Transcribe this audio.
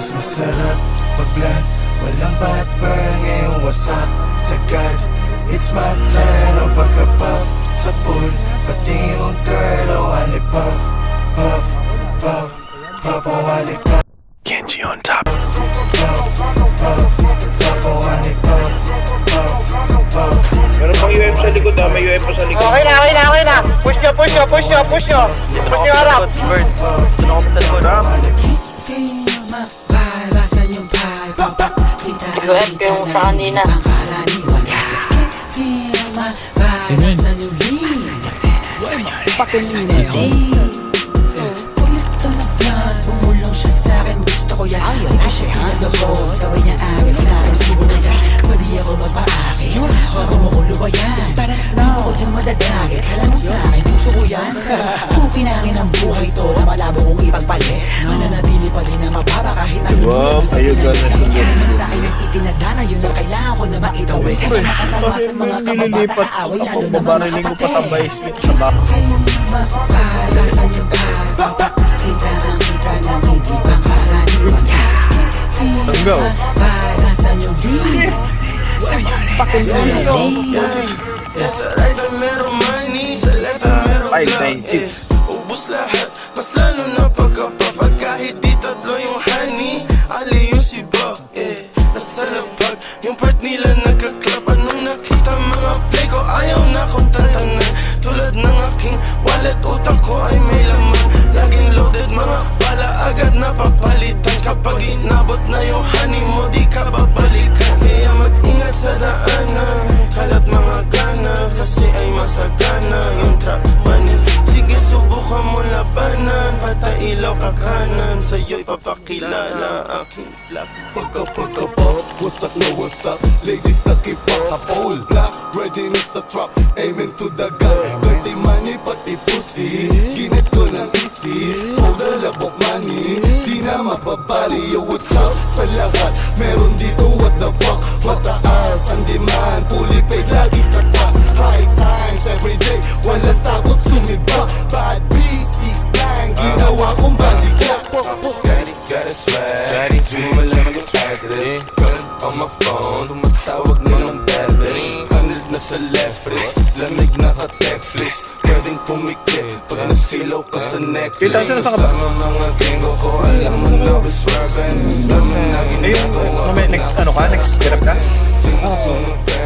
Mas masarap pag-blunt, walang bad burn. Ngayong wasak sagad, it's my turn. O pagka-puff sa pool, pati yung girl. O wali puff, puff, puff, puff. O wali puff, Kenji on top. puff, puff, puff. O wali puff, puff, puff. Meron pang UF sa likod ha, may UF pa sa likod. Okay na. Push nyo. Push nyo harap. Bird, UF yung sa kanina. Pumulong siya sa'kin, gusto ko yan. Hindi siya pinag-hold, sabay niya agad sa'kin. Siguro yan, pwede ako magpa-akin. Bago mo ko lubayan, para lang ako dyan madadagit. Kala mo sa'kin, puso ko yan. Pukinangin ang buhay to na malabo kong ipagpali. Mananatili pa din na mababa kahit ang Wow, ayun ka na sunod. sa'kin ang itinadana, yun ang kailangan ko na maitawid. Sa makatawa sa mga Nililipat kababata-away, ako, lalo na mga babariling ko patambay kapatid. sa bahay. Mapapalasan yung pagpapa. Kita ng kita ng hindi pangkaraniwan. Go. Mapapalasan yung liit. Pakin sa liit. sa right ay meron money, sa left ay meron Ay, clout. thank you. Ubus lahat, mas lalo na pagka-puff. At kahit di tatlo yung honey, ali yung si Bob, nasa labag, yung part nila nagka-club. Anong nakita mga play ko, ayaw na kong tantanan. Tulad ng aking wallet, utak ko ay may laman. Laging loaded, mga bala agad na papalitan. Kapag inabot na yung honey mo, di ka babalikan. Kaya mag-ingat sa daanan, kalat mga gana, kasi ay masagana yung trap money. Sige, subukan mo labanan, patailaw ka kanan, sa'yo'y papakilala aking black. Pagka-pop, wasak na wasak. Ladies nakipak sa pole. Black, readiness sa trap, aiming to the gun. Dirty money, pati pussy. Ginit ko ng easy, hold the labok money. Di na mababali, yo what's up sa lahat. Meron dito, what the fuck. Mataas ang demand, fully paid lagi sa taas. High times everyday, walang takot sumiba. Bad B69, ginawa kong bandikla. Got a swag, di mo malaman yung swaggerous. Girl, on my phone, tumatawag na ng battery. 100 na sa left wrist, lamig na ka-Netflix. Pwedeng pumikit, pag nasilaw ka sa necklace. Kita sila sa Kasama mga gringo ko, alam mo na we swerving. Alam mo na Ayun, ginagawa ano ka? Nag-hirap ka? sinusunog ka.